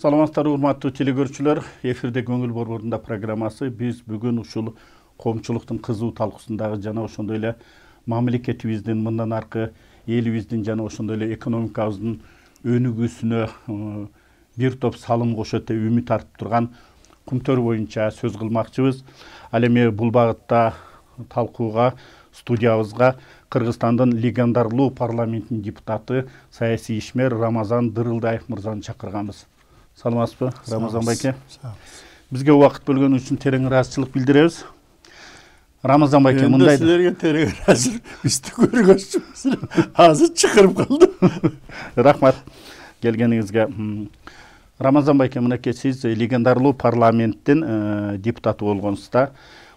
Саламаттар, урматтуу телегөрүүчүлөр, эфирде көңүл борборунда программасы. Биз бүгүн ушул коомчулуктун кызуу талкуусундагы жана ошондой эле мамлекетибиздин мындан аркы элибиздин жана ошондой эле экономикабыздын өнүгүүсүнө бир топ салым кошот деп үмүт артып турган кумтөр боюнча сөз кылмакчыбыз. Ал эми бул багытта талкууга студиябызга Кыргызстандын легендарлуу парламенттин депутаты, саясий ишмер Рамазан Дырылдаев мырзаны чакырганбыз. Саламатсызбы, Рамазан байке? Бизге убакыт бөлгөн үчүн терең ыраазычылык билдиребиз. Рамазан байке, мындай силерге терең ыраазычылык бизди көргөнсүз. Азыр чакырып калды. Рахмат келгениңизге. Рамазан байке, мынакей сиз легендарлуу парламенттин депутаты болгонсузда.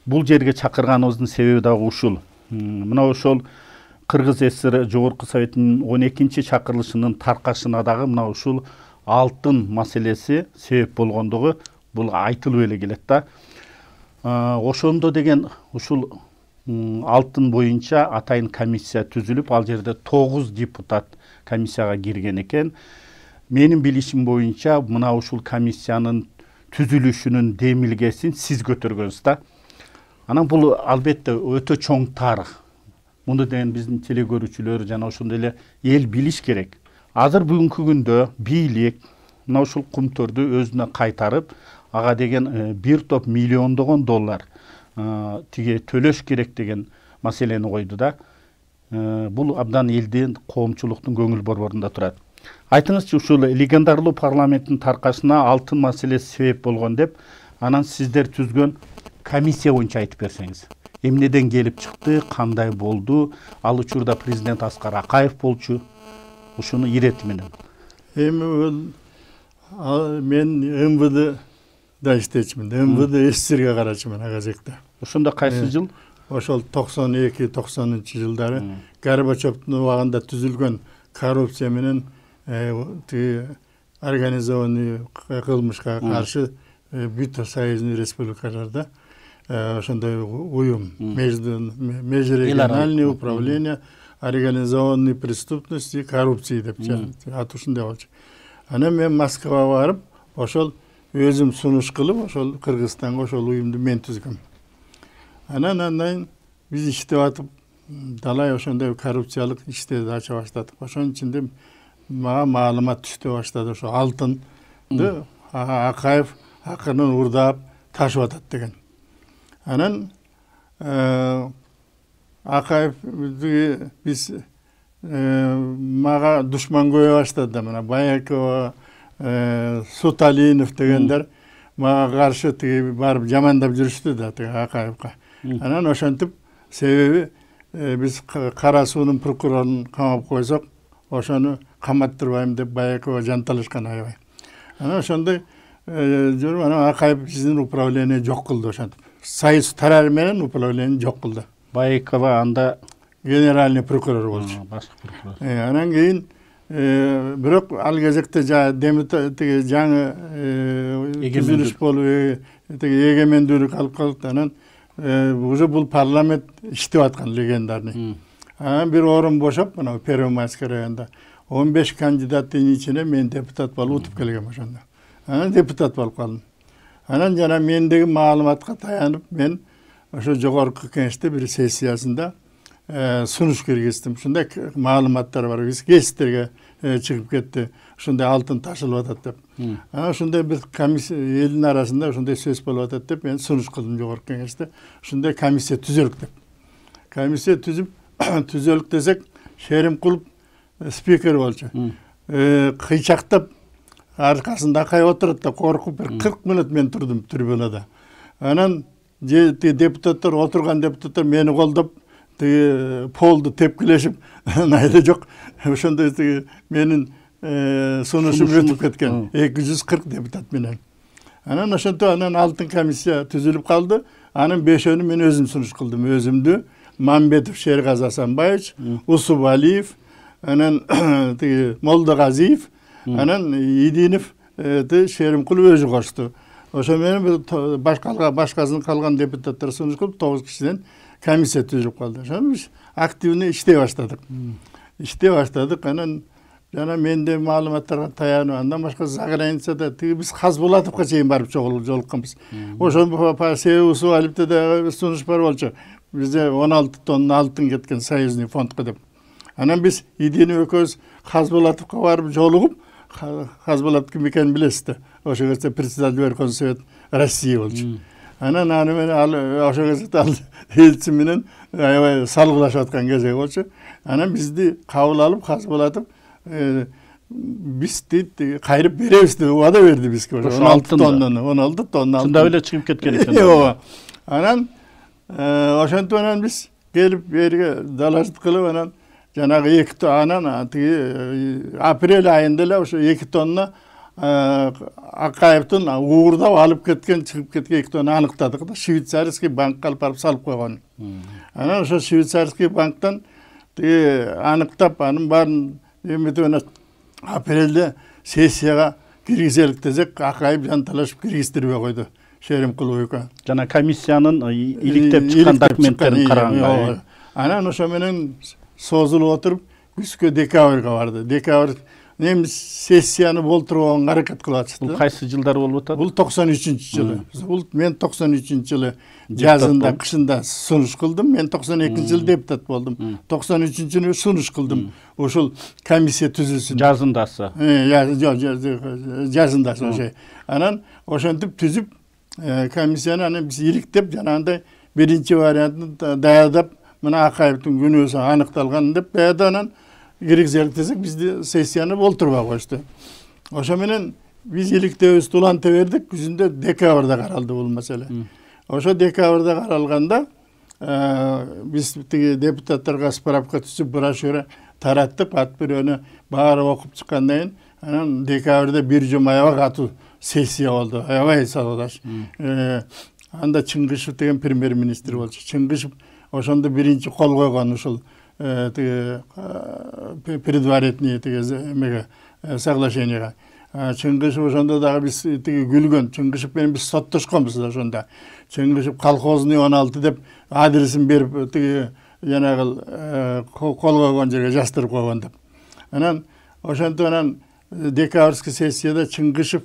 Бул жерге чакырганыбыздын себеби дагы ушул. Мына ошол Кыргыз ССР Жогорку Советинин 12-чи чакырылышынын таркашына дагы мына ушул алтын маселеси себеп болгондугу бул айтылып эле келет да. Ошондо деген ушул алтын боюнча атайын комиссия түзүлүп, ал жерде 9 депутат комиссияга кирген экен. Менин билишим боюнча мына ушул комиссиянын түзүлүшүнүн демилгесин сиз көтөргөнсүз да. Анан бул албетте өтө чоң тарых. Муну деген биздин телегөрүүчүлөр жана ошондой эле эл билиш керек. Азыр бүгүнкү күндө бийлик мына ушул кумтөрдү өзүнө кайтарып, ага деген бир топ миллиондогон доллар тиге төлөш керек деген маселени койду да. Бул абдан элдин, коомчулуктун көңүл борборунда турат. Айтыңызчы, ушул легендарлуу парламенттин таркашына алтын маселеси себеп болгон деп, анан сиздер түзгөн комиссия боюнча айтып берсеңиз. Эмнеден келип чыкты, кандай болду? Ал учурда президент Аскар Акаев болчу. Ушуну ирети менен. Эми мен МВД да иштечимин. МВД СССРге карачымын ага жакта. Ошондо кайсы жыл? Ошол 92-90 жылдары Горбачевдун убагында түзүлгөн коррупция менен организованный кылмышка каршы бүт союзный республикаларда ошондой уюм, межрегиональное управление организованной преступности и коррупции деп аты ушундай болчу. Анан мен Москвага барып, ошол өзүм сунуш кылып, ошол Кыргызстанга ошол уюмду мен түзгөм. Анан биз иштеп атып, далай ошондой коррупциялык иштерди ача баштадык. Ошонун ичинде мага маалымат түштө баштады. Ошо алтынды Акаев акырын урдап ташып атат деген. Анан Акаев биз мага душман көбөйө баштады. Мына Баякова, Суталинов дегендер мага каршы барып жамандап жүрүштү да Акаевка. Анан ошентип, себеби биз Кара суунун прокурорун камап койсок, ошону каматтырбайм деп Баякова жанталашкан аябай. Анан ошондой жүрүп, анан Акаев биздин управление жок кылды ошентип. Союз тарары менен управление жок кылды. Байкова анда генеральный прокурор болчу. Башкы прокурор. Анан кийин бирок ал кезекте жаңы түзүлүш болуп, эгемендүүлүк алып калды. Анан уже бул парламент иштеп аткан легендарный. Анан бир орун бошоп, мына Первомайский районунда 15 кандидаттын ичине мен депутат болуп утуп келгем ошондо. Анан депутат болуп калдым. Анан жана мендеги маалыматка таянып, мен ошо жогорку кеңеште бир сессиясында сунуш киргиздим. Ушундай маалыматтар бар. Биз гезиттерге чыгып кетти. Ушундай алтын ташылып атат деп. Анан ушундай бир комиссия элдин арасында ушундай сөз болуп атат деп мен сунуш кылдым жогорку кеңеште. Ушундай комиссия түзөлүк деп. Комиссия түзүп түзөлүк десек, Шеримкулов спикер болчу. Кыйчактап аркасында Акай отурат да коркуп бир 40 мүнөт мен турдум трибунада. Анан депутаттар, отурган депутаттар мени колдоп, полду тепкилешип, найда жок. Ошондой менин сунушум өтүп кеткен. 240 депутат менен. Анан ошонто алтын комиссия түзүлүп калды. Анын 5-өнү мен өзүм сунуш кылдым. Өзүмдү Мамбетов Шергаз Асанбаевич, Усуп Алиев, анан Молдогазиев, анан Идинов Шеримкулов өзү кошту. Ошо менен башкасын калган депутаттар сунуш кылып 9 кишиден комиссия түзүлүп калды. Ошону активный иштей баштадык. Анан жана менде маалыматтарга таянып, андан башка за границада биз Хазбулатовго чейин барып жолукканбыз. Ошо себебиси алипте да сунуш бар болчу. Бизде 16 тонна алтын кеткен союзный фондко деп. Анан биз идини экөөбүз Хазбулатовго барып жолугуп, Хазбулатов ким экенин билесиз. Ошо кезде председатель Верховный Совет России болчу. Анан аны менен ошо кезде элчи менен аябай салгылашып аткан кезеги болчу. Анан бизди кабыл алып Хазбулатов бизди кайрып беребиз деп убада берди бизге. 16 тонна. Чындап эле чыгып кеткен экен. Анан ошентип анан биз келип берге далажыт кылып анан жанагы 2 тонна апрель айында эле ошо 2 тонна Акаевдин уурдап алып кеткен, чыгып кеткен 2 тонна аныктадык да. Швейцарский банкка алып барып салып койгон. Анан ошо швейцарский банктан аныктап, анын баарын эметип апрелде сессияга киргизелик десек, Акаев жанталашып киргиздирбей койду. Шеримкулов эке. Жана комиссиянын иликтеп чыккан документтерин караганда. Анан ошо менен созулуп отуруп, күзгө декабрга барды. Декабрь немис сессияны болтурууга аракет кылып атышты. Бул кайсы жылдар болуп атат? Бул 93-жылы. Бул мен 93-жылы жазында, кышында сунуш кылдым. Мен 92-жылы депутат болдум. 93-жылы сунуш кылдым. Ошол комиссия түзүлсүн. Жазындасы. Жазындасы ошо. Анан ошентип түзүп комиссияны анан биз иликтеп жанагындай биринчи вариантын даярдап, мына Акаевдин күнөөсү аныкталган деп даярданан киргизелик десек, бизди сессияны болтурбай коюшту. Ошо менен биз иликтебизди уланта бердик, күзүндө декабрда каралды бул маселе. Ошо декабрда каралганда биз тиги депутаттарга справка түзүп брошюра тараттык, ат бирөөнү баары окуп чыккандан кийин анан декабрда бир жума аябай катуу сессия болду. Аябай салгылаш. Анда Чыңгышев деген премьер-министр болчу. Чыңгышев ошондо биринчи кол койгон ушул предварительный эмеге соглашенияга. Чыңгышев ошондо дагы биз күлгөн. Чыңгышев менен биз соттошконбуз ошондо. Чыңгышев колхозный 16 деп адресин берип жанагы кол койгон жерге жаздырып койгон деп. Анан ошентип анан декабрьский сессияда Чыңгышев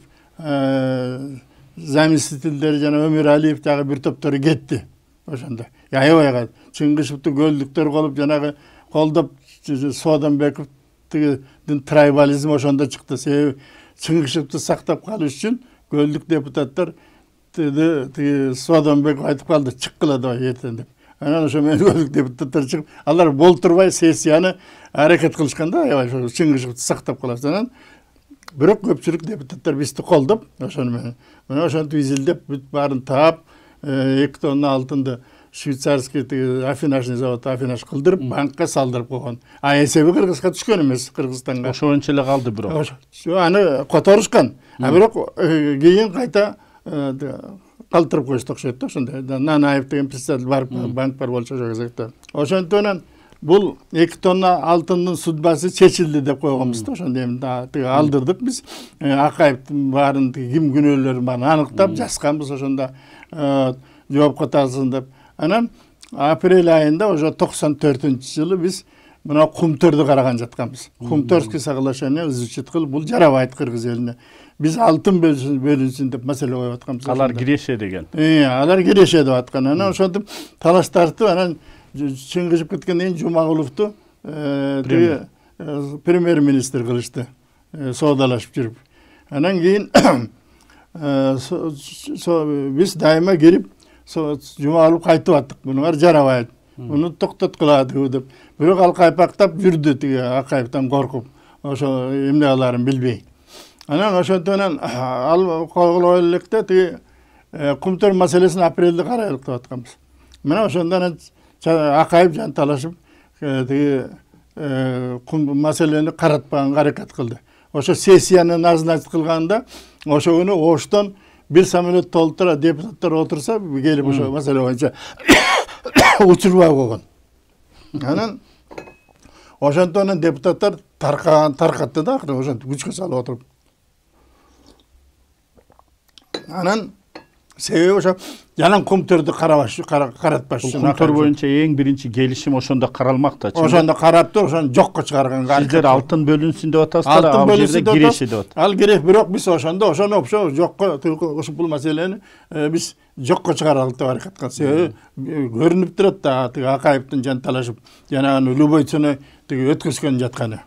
заместительдери жана Өмүралиев дагы бир топтору кетти. Ошондо. Аябай Чыңгышевди көлдүктөр кылып жанагы колдоп Сооданбековдин трайбализм ошондо чыкты. Себеби Чыңгышевди сактап калыш үчүн көлдүк депутаттар Сооданбеков айтып калды, чыккыла да эртең деп. Анан ошо менен көлдүк депутаттар чыгып, алар болтурбай сессияны аракет кылышканда, аябай Чыңгышевди сактап калат. Анан бирок көпчүлүк депутаттар бизди колдоп, ошону менен. Мына ошентип изилдеп, бүт баарын таап, 2 тонна алтынды швейцарский афинажный завод афинаж кылдырып, банкка салдырып койгон. Эсеби Кыргызга түшкөн эмес, Кыргызстанга. Ошончо эле калды бирок. Аны которушкан. Бирок кийин кайта калтырып коюшту окшойт да, ошондой. Нанаев деген председатель барып, банк бар болчу ошол кезекте. Ошондон бул 2 тонна алтындын судьбасы чечилди деп койгонбуз да, ошондо эми алдырдык биз. Акаевдин баарын ким күнөөлөрүн баарын аныктап жазганбыз ошондо. Жоопко тартсын деп. Анан апрель айында ошо 94-жылы биз мына Кумтөрдү караган жатканбыз. Кумтөрский соглашение изучить кылып, бул жарабайт Кыргыз элине. Биз алтын бөлүнсүн деп маселе коюп атканбыз. Алар киреше деген. Алар киреше деп аткан. Анан ошентип талаш тартып, анан Чыңгышев кеткенден кийин Жумагуловду премьер-министр кылышты. Соодалашып жүрүп. Анан кийин биз дайыма кирип Жумагулов кайтып аттык. Мунуңар жарабайт. Муну токтоткулады деп. Бирок ал кайпактап жүрдү тиги Акаевден коркуп. Ошо эмне кыларын билбей. Анан ошондон ал койгулап электе тиги Кумтөр маселесин апрелде карайлык деп атканбыз. Мына ошондон Акаев жанталашып тиги маселени каратпаганга аракет кылды. Ошо сессияны назначить кылганда ошо күнү Оштон бир самолет толтура депутаттар отурса, келип ошо маселе боюнча учурбай койгон. Анан ошондон депутаттар таркатты да, ошентип күчкө салып отуруп. Анан Себеби ошо жанан кумтөрдү каратпаш үчүн. Кумтөр боюнча эң биринчи келишим ошондо каралмакта. Ошондо карап туруп, ошону жокко чыгарганга. Сиздер алтын бөлүнсүн деп атасыздар, ал жерде киреши деп атат. Ал керек, бирок биз ошону жокко, ошо бул маселени биз жокко чыгаралык деп аракет кылдык. Себеби көрүнүп турат да, тиги Акаевдин жанталашып, жанагы любой ценой тиги өткөзгөн жатканы.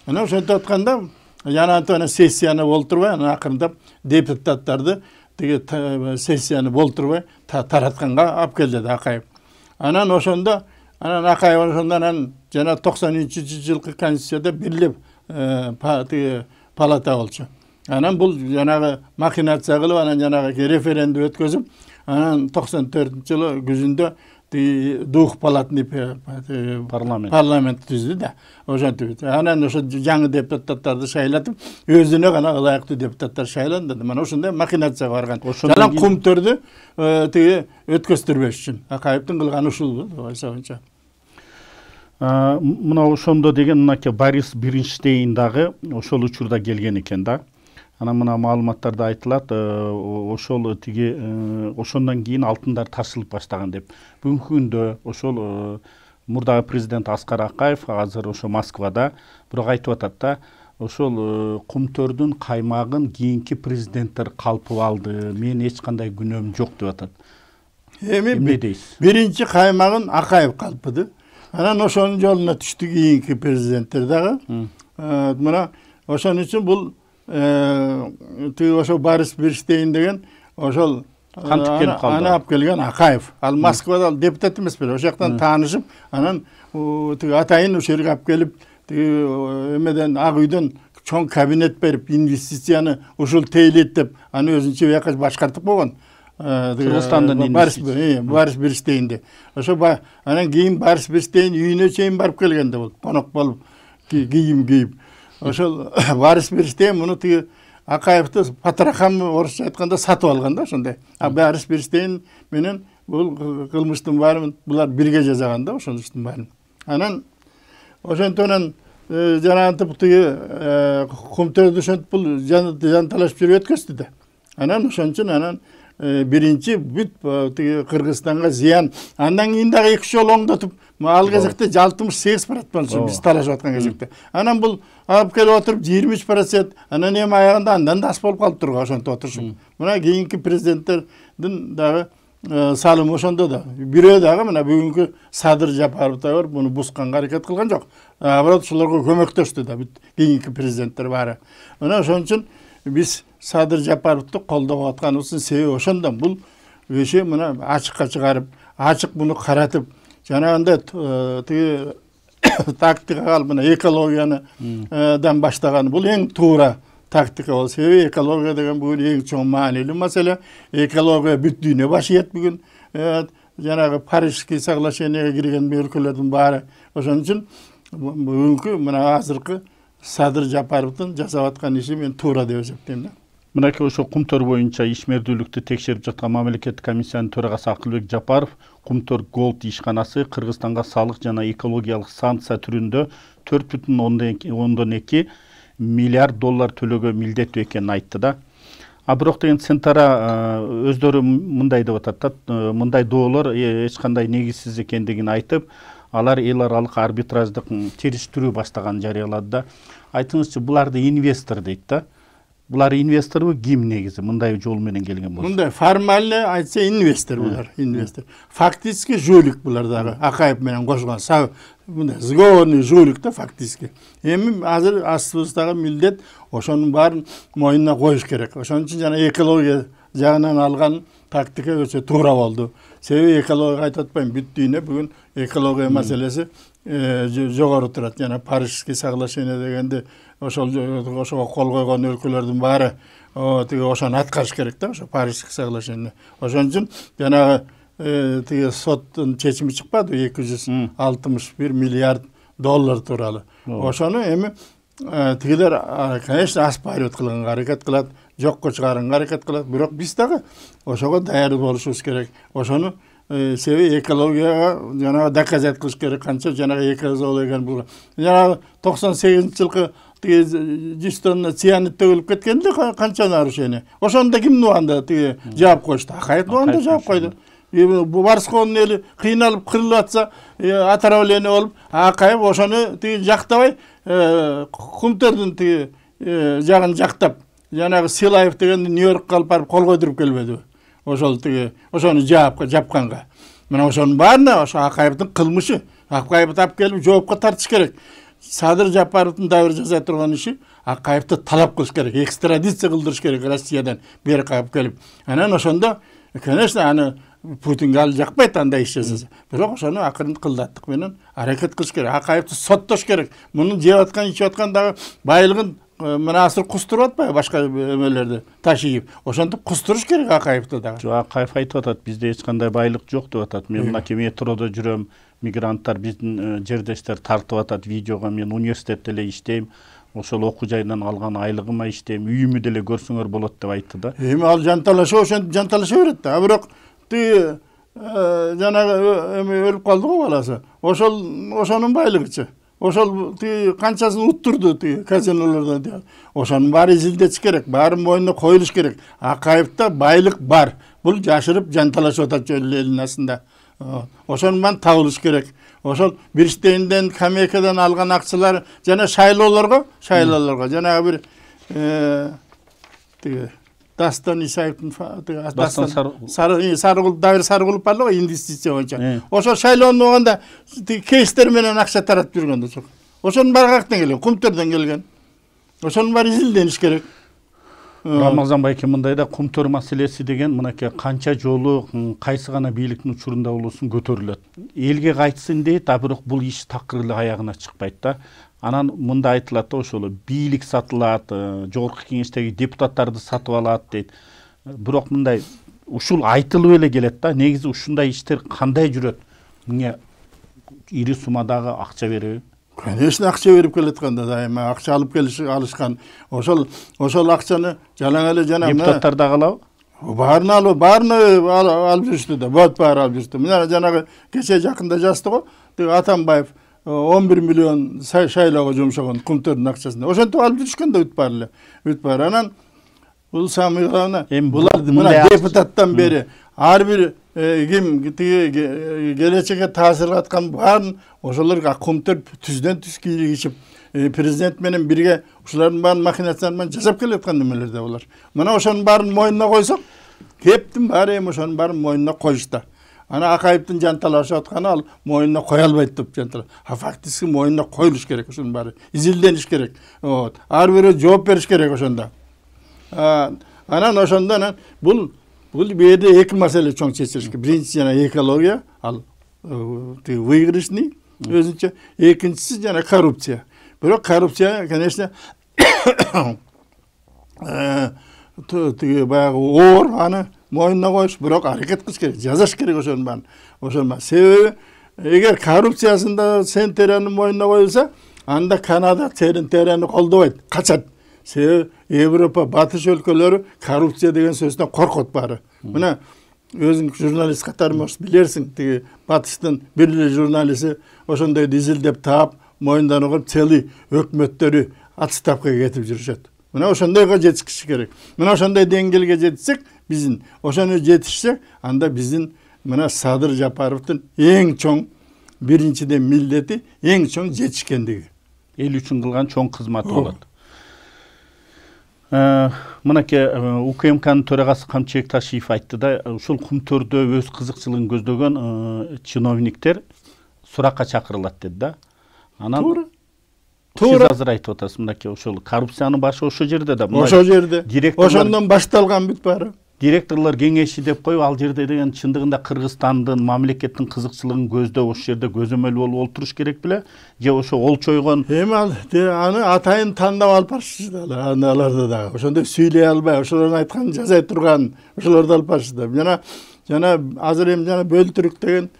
Мына ошентип атканда, жанагы сессияны болтурбай, анан акырындап депутаттарды тиги сессияны болтурбай таратканга алып келди Акаев. Анан ошондо, Акаев ошондон жана 93-жылкы конституцияда бирлеп тиги палата болчу. Анан бул жанагы махинация кылып, анан жанагы референдум өткөзүп, анан 94-жылы күзүндө Дух палатный парламент түздү да. Ошентип. Анан ошо жаңы депутаттарды шайлатып, өзүнө гана ылайыктуу депутаттар шайланды. Мына ошондой махинация барган. Жана кумтөрдү тиги өткөздүрбөш үчүн Акаевдин кылганы ушул болчу. Мына ошондо деген мынакей Борис Бернштейн дагы ошол учурда келген экен да. Анан мына маалыматтарда айтылат, ошол тиги ошондон кийин алтындар ташылып баштаган деп. Бүгүнкү күндө ошол мурдагы президент Аскар Акаев азыр ошо Москвада бирок айтып атат да, ошол кумтөрдүн каймагын кийинки президенттер калпып алды. Мен эч кандай күнөөм жок деп атат. Эмне дейсиз? Биринчи каймагын Акаев калпыды. Анан ошонун жолуна түштү кийинки президенттер дагы. Мына ошон үчүн бул ошо Борис Бернштейн деген ошол кантип келип калды? Аны алып келген Акаев. Ал Москвада депутат эмес беле, ошол жактан таанышып, анан атайын ошол жерге алып келип, эмеден Ак үйдөн чоң кабинет берип, инвестицияны ушул тейлейт деп, аны өзүнчө бияка башкартып койгон. Кыргызстандын Борис Бернштейнди. Ошо анан кийин Борис Бернштейн үйүнө чейин барып келгенде бул, конок болуп, кийим кийип. Ошол Борис Бернштейн муну тиги Акаевди патрахам орусча айтканда сатып алган да ошондой. Борис Бернштейн менен бул кылмыштын баарын булар бирге жасаган да ошол иштин баарын. Анан ошонтон жанагынтип тиги кумтөрдү ошентип бул жанталашып жүрүп өткөздү да. Анан ошон үчүн анан биринчи бүт тиги Кыргызстанга зыян. Андан кийин дагы 2 жолу оңдотуп, ал кезекте 68% болчу биз талашып аткан кезекте. Анан бул алып келип отуруп 23%, анан эми аягында андан да аз болуп калып турган ошентип отурушуп. Мына кийинки президенттердин дагы салымы ошондо да. Бирөө дагы мына бүгүнкү Садыр Жапаров да бар, буну бусканга аракет кылган жок. Бирок ошолорго көмөктөштү да бүт кийинки президенттер баары. Мына ошон үчүн биз Садыр Жапаровду колдоп атканыбыздын себеби ошондон. Бул иши мына ачыкка чыгарып, ачык буну каратып, жанагындай тиги тактикага алып мына экологиядан баштаган бул эң туура тактика болот. Себеби экология деген бүгүн эң чоң маанилүү маселе. Экология бүт дүйнө баш ийет бүгүн. Жанагы Парижский соглашениеге кирген өлкөлөрдүн баары. Ошон үчүн бүгүнкү мына азыркы Садыр Жапаровдун жасап аткан иши мен туура деп эсептейм да. Мынакей ошо кумтөр боюнча ишмердүүлүктү текшерип жаткан мамлекеттик комиссиянын төрагасы Акылбек Жапаров Кумтөр Голд ишканасы Кыргызстанга салык жана экологиялык санкция түрүндө 4,2 миллиард доллар төлөөгө милдеттүү экенин айтты да. Бирок деген Центара өздөрү мындай деп атат да, мындай доолор эч кандай негизсиз экендигин айтып, алар эл аралык арбитраждык териштирүү баштаганын жарыялады да. Айтыңызчы, буларды инвестор дейт да. Булар инвесторбу, ким негизи мындай жол менен келген болсо? Мындай формально айтса инвестор булар, инвестор. Фактически жулик булар дагы, Акаев менен кошулган. Мындай сговорный жулик да фактически. Эми азыр астыбыздагы милдет ошонун баарын мойнуна коюш керек. Ошон үчүн жана экология жагынан алган тактика өтө туура болду. Себеби экология айтып атпайм, бүт дүйнө бүгүн экология маселеси жогору турат. Жана Парижский соглашение дегенде ошого кол койгон өлкөлөрдүн баары ошону аткарыш керек да, ошо Парижский соглашение. Ошон үчүн жанагы тиги соттун чечими чыкпады 261 миллиард доллар тууралуу. Ошону эми тигилер конечно оспаривать кылганга аракет кылат, жокко чыгарганга аракет кылат, бирок биз дагы ошого даяр болушубуз керек. Ошону себеби экологияга жанагы доказать кылыш керек, канча жанагы экология экенин булган. Жанагы 98-жылкы тиги 100 тонна цианид төгүлүп кеткенде канча нарушение. Ошондо ким нубанда тиги жаап коюшту? Акаев нубанда жаап койду. Барсконун эли кыйналып кырылып атса, отравление болуп, Акаев ошону тиги жактабай, Кумтөрдүн тиги жагын жактап, жанагы Силаев деген Нью-Йоркко алып барып кол койдуруп келбедиби? Ошол тиги ошону жапканга. Мына ошонун баарына ошо Акаевдин кылмышы. Акаевди алып келип жоопко тартыш керек. Садыр Жапаровдун дагы бир жасай турган иши Акаевди талап кылыш керек, экстрадиция кылдырыш керек Россиядан бери калып келип. Анан ошондо, конечно, аны Путинге ал жакпайт андай иш жасаса. Бирок ошону акырын кылдаттык менен аракет кылыш керек. Акаевди соттош керек. Мунун жеп аткан, ичип аткан дагы байлыгын мына азыр кустуруп атпайбы башка эмелерди ташыйып. Ошентип кустуруш керек Акаевди дагы. Жок, Акаев айтып атат, бизде эч кандай байлык жок деп атат. Мен мына метродо жүрөм, мигранттар биздин жердештер тартып атат видеого, мен университетте эле иштейм. Ошол окуу жайынан алган айлыгыма иштейм, үйүмү деле көрсөңөр болот деп айтты да. Эми ал жанталаша, ошентип жанталаша берет да. Бирок тиги жанагы эми өлүп калды го баласы. Ошонун байлыгычы. Ошол тиги канчасын уттурду тиги казинолордон. Ошонун баары изилдетиш керек, баары мойнуна коюлуш керек. Акаевда байлык бар. Бул жашырып жанталашып атат элдин астында. Ошонун баарын табылыш керек. Ошол Бирштейнден, Камекадан алган акчалар жана шайлоолорго, жанагы бир тиги Дастан Исаевдин Дастан Сарыгул Давир Сарыгулов бар го инвестиция боюнча. Ошол шайлоону болгондо кейстер менен акча таратып жүргөн да. Ошонун баары каяктан келген? Кумтөрдөн келген. Ошонун баары изилдениш керек. Рамазан байке мындай да Кумтөр маселеси деген мынакей канча жолу кайсы гана бийликтин учурунда болосун көтөрүлөт. Элге кайтсын дейт, а бирок бул иш такыр эле аягына чыкпайт да. Анан мында айтылат да ошол бийлик сатылат, жогорку кеңештеги депутаттарды сатып алат дейт. Бирок мындай ушул айтылып эле келет да. Негизи ушундай иштер кандай жүрөт? Эмне ири суммадагы акча бериби? Конечно, акча берип келатканда дайыма акча алып алышкан. Ошол акчаны жалаң эле жана депутаттар да калабы? Баарына алып жүрүштү да. Бот баары алып жүрүштү. Мына жанагы кече жакында жазды го. Атамбаев 11 миллион шайлоого жумшаган Кумтөрдүн акчасын. Ошентип алып жүрүшкөн да бүт баары. Анан бул самыйгана булар мына депутаттан бери ар бир ким тиги келечекке таасир аткан баарын ошолор Кумтөр түздөн түз кийигишип президент менен бирге ушулардын баарын махинациялар менен жасап келаткан немелерде булар. Мына ошонун баарын мойнуна койсок, кептин баары эми ошонун баарын мойнуна коюшта. Ана Акаевдин жанталашып атканы ал мойнуна кое албайт деп жанталаш. Фактически мойнуна коюлуш керек ошонун баары. Изилдениш керек. Ар бири жооп бериш керек ошондо. Анан ошондо бул бирде эки маселе чоң чечилиш керек. Биринчиси жана экология, ал тиги выигрышный өзүнчө. Экинчиси жана коррупция. Бирок коррупция, конечно, тиги баягы оор аны мойнуна коюш, бирок аракет кылыш керек, жазаш керек ошонун баарын. Себеби эгер коррупциясында Сентерянын мойнуна коюлса, анда Канада Сентеряны колдобойт, качат. Себеби Европа, батыш өлкөлөрү коррупция деген сөздөн коркот баары. Мына өзүң журналист катары билерсиң, тиги батыштын бир эле журналисти ошондой изилдеп таап, мойнундан коюп целый өкмөттөрү отставкага кетип жүрүшөт. Мына ошондойго жетиш керек. Мына ошондой деңгээлге жетсек, биздин ошону жетишсек, анда биздин мына Садыр Жапаровдун эң чоң биринчиден милдети эң чоң жетишкендиги. Эл үчүн кылган чоң кызматы болот. Мынакей УКМКнын төрагасы Камчыбек Ташиев айтты да, ушул Кумтөрдө өз кызыкчылыгын көздөгөн чиновниктер суракка чакырылат деди да. Анан Туура азыр айтып атасыз, мынакей ошол коррупциянын башы ошол жерде да. Ошол жерде. Ошондон башталган бүт баары. Директорлор кеңеши деп коюп, ал жерде деген чындыгында Кыргызстандын мамлекеттин кызыкчылыгын көздөп ошол жерде көзөмөл болуп отуруш керек беле? Же ошо олчойгон? Эми аны атайын тандап алып барышты аларды да. Ошондой сүйлөй албай, ошолордун айтканын жазай турган, ошолорду алып барышты. Жана азыр эми жана Бөлтүрүк деген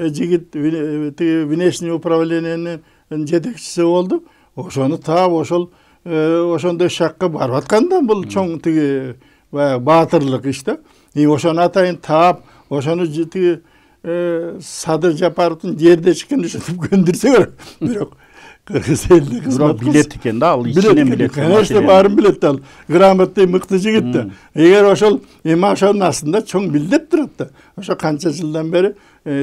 жигит внешний управлениянын жетекчиси болду. Ошону таап ошондой шакка барып атканда бул чоң тиги баатырлык иш да. Ошону атайын таап, ошону тиги Садыр Жапаровдун жерде чыккан ушинтип көндүрсөңөр. Бирок кыргыз элине кызмат бирок билет экен да, ал ичинен билет. Конечно, баарын билет ал. Грамотный, мыкты жигит да. Эгер ошол эми ошонун астында чоң билдеп турат да. Ошо канча жылдан бери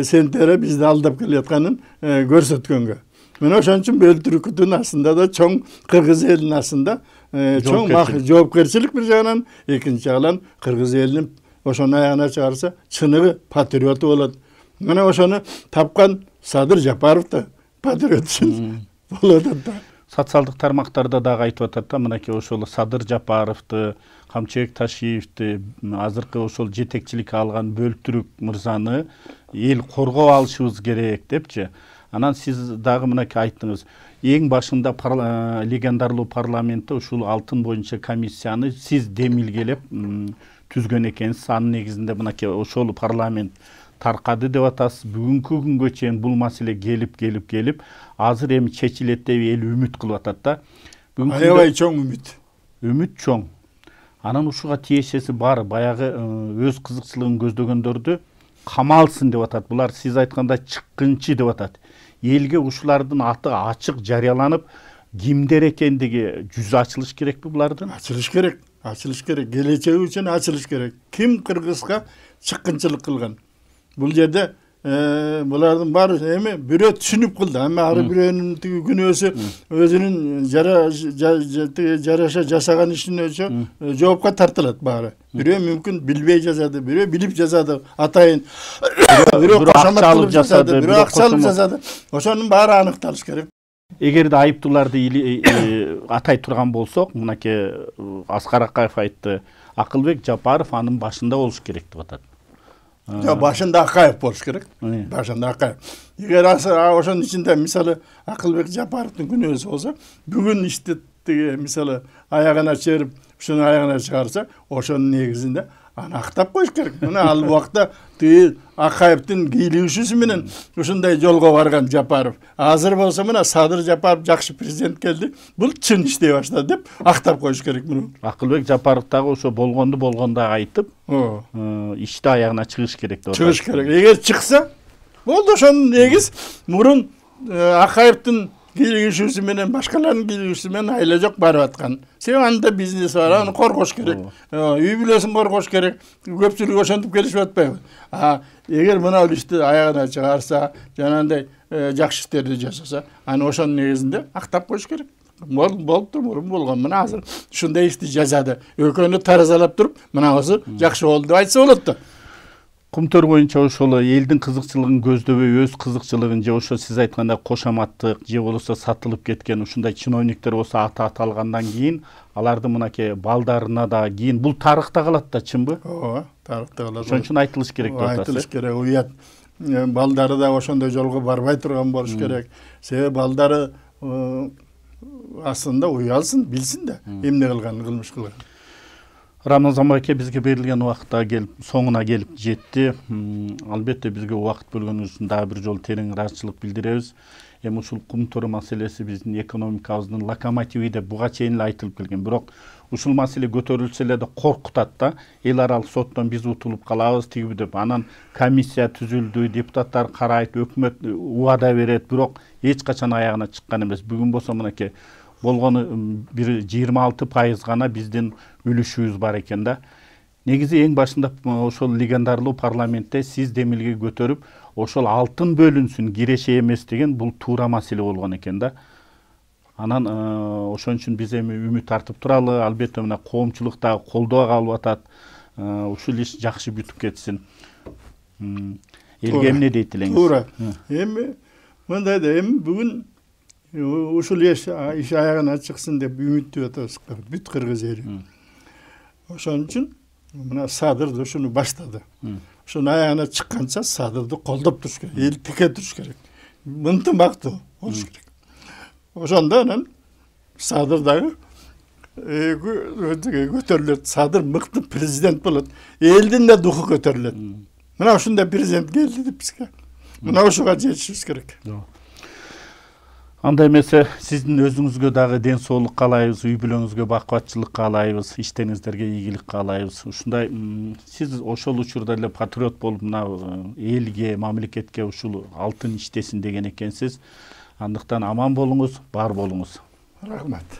сентере бизди алдап келатканын көрсөткөнгө. Мына ошон үчүн бөлтүрүктүн астында да чоң кыргыз элинин астында чоң жоопкерчилик бир жагынан, экинчи жагынан кыргыз элинин ошону аягына чыгарса чыныгы патриоту болот. Мына ошону тапкан Садыр Жапаров да патриот үчүн болот да. Социалдык тармактарда дагы айтып атат да, мынакей ошол Садыр Жапаровду, Камчыбек Ташиевди, азыркы ошол жетекчиликке алган Бөлтүрүк мырзаны эл коргоп алышыбыз керек депчи. Анан сиз дагы мынакей айттыңыз. Эң башында легендарлуу парламентте ушул алтын боюнча комиссияны сиз демилгелеп түзгөн экенсиз. Анын негизинде мынакей ошол парламент таркады деп атасыз. Бүгүнкү күнгө чейин бул маселе келип азыр эми чечилет деп эл үмүт кылып атат да. Аябай чоң үмүт. Үмүт чоң. Анан ушуга тиешеси бар. Баягы өз кызыкчылыгын көздөгөндөрдү камалсын деп атат. Булар сиз айткандай чыккынчы деп атат. Элге ушулардын аты ачык жарыяланып, кимдер экендиги жүзү ачылыш керекпи булардын? Ачылыш керек. Ачылыш керек. Келечеги үчүн ачылыш керек. Ким кыргызга чыккынчылык кылган? Бул жерде булардын баары эми бирөө түшүнүп кылды. Эми ары бирөөнүн тиги күнөөсү өзүнүн жараша жасаган ишине жоопко тартылат баары. Бирөө мүмкүн билбей жазады, бирөө билип жазады, атайын. Бирөө кошомат кылып жасады, бирөө акча алып жазады. Ошонун баары аныкталыш керек. Эгерде айыптууларды атай турган болсок, мынакей Аскар Акаев айтты, Акылбек Жапаров анын башында болуш керек деп атат. Башында Акаев болуш керек. Башында Акаев. Эгер ошонун ичинде мисалы Акылбек Жапаровдун күнөөсү болсо, бүгүн ишти мисалы аягына чыгарып, ушуну аягына чыгарса, ошонун негизинде аны актап коюш керек. Мына ал убакта Акаевдин кийлигишүүсү менен ушундай жолго барган Жапаров. Азыр болсо мына Садыр Жапаров жакшы президент келди. Бул чын иштей баштады деп актап коюш керек муну. Акылбек Жапаров дагы ошо болгондо айтып, ишти аягына чыгыш керек деп. Чыгыш керек. Эгер чыкса, болду ошонун негиз мурун Акаевдин кийлигишүүсү менен башкалардын кийлигишүүсү менен айла жок барып аткан. Себеби анда бизнес бар, аны коргош керек. Үй бүлөсүн коргош керек. Көпчүлүк ошентип келишип атпайбы? Эгер мына ишти аягына чыгарса, жанагындай жакшы иштерди жасаса, аны ошонун негизинде актап коюш керек. Болуптур, мурун болгон. Мына азыр ушундай ишти жазады. Экөөнү таразалап туруп, мынабысы жакшы болду деп айтса болот да. Кумтөр боюнча ошол элдин кызыкчылыгын көздөбөй, өз кызыкчылыгын же ошо сиз айткандай кошоматтык же болбосо сатылып кеткен ушундай чиновниктер болсо аталгандан кийин алардын мынакей балдарына да кийин бул тарыхта калат да, чынбы? Ооба, тарыхта калат. Ошон үчүн айтылыш керек деп атасыз. Айтылыш керек. Уят балдары да ошондой жолго барбай турган болуш керек. Себеби балдары астында уялсын, билсин да эмне кылганын, кылмыш кылган. Рамазан байке, бизге берилген убакытта соңуна келип жетти. Албетте бизге убакыт бөлгөнүңүз үчүн дагы бир жолу терең ыраазычылык билдиребиз. Эми ушул кумтөр маселеси биздин экономикабыздын локомотиви деп буга чейин эле айтылып келген. Бирок ушул маселе көтөрүлсө эле да коркутат да. Эл аралык соттон биз утулуп калабыз тиги деп. Анан комиссия түзүлдү, депутаттар карайт, өкмөт убада берет, бирок эч качан аягына чыккан эмес. Бүгүн болсо мынакей болгону бир 26% гана биздин үлүшүбүз бар экен да. Негизи эң башында ошол легендарлуу парламентте сиз демилге көтөрүп, ошол алтын бөлүнсүн, киреше эмес деген бул туура маселе болгон экен да. Анан ошон үчүн биз эми үмүт артып туралы, албетте мына коомчулук дагы колдоо калып атат. Ушул иш жакшы бүтүп кетсин. Элге эмне дейт элеңиз? Туура. Эми мындай да, эми бүгүн ушул иш аягына чыксын деп үмүттүү атабыз бүт кыргыз эли. Ошон үчүн мына Садыр ушуну баштады. Ошонун аягына чыкканча Садырды колдоп туруш керек, эл тике туруш керек. Ынтымактуу болуш керек. Ошондо анан Садыр дагы көтөрүлөт. Садыр мыкты президент болот. Элдин да духу көтөрүлөт. Мына ушундай президент келди деп бизге. Мына ушуга жетишибиз керек. Анда эмесе сиздин өзүңүзгө дагы ден соолук каалайбыз, үй бүлөңүзгө бакубатчылык каалайбыз, иштериңиздерге ийгилик каалайбыз. Ушундай сиз ошол учурда эле патриот болуп мына элге, мамлекетке ушул алтын иштесин деген экенсиз. Андыктан аман болуңуз, бар болуңуз. Рахмат.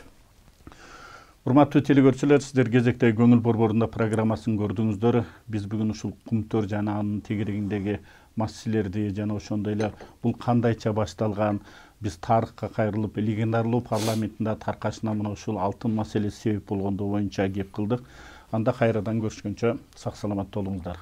Урматтуу телекөрүүчүлөр, сиздер кезектеги көңүл борборунда программасын көрдүңүздөр. Биз бүгүн ушул Кумтөр жана анын тегерегиндеги маселелерди жана ошондой эле бул кандайча башталган, биз тарыхка кайрылып, легендарлуу парламентинде таркашына мына ушул алтын маселеси себеп болгондо боюнча кеп кылдык. Анда кайрадан көрүшкөнчө сак саламатта болуңуздар.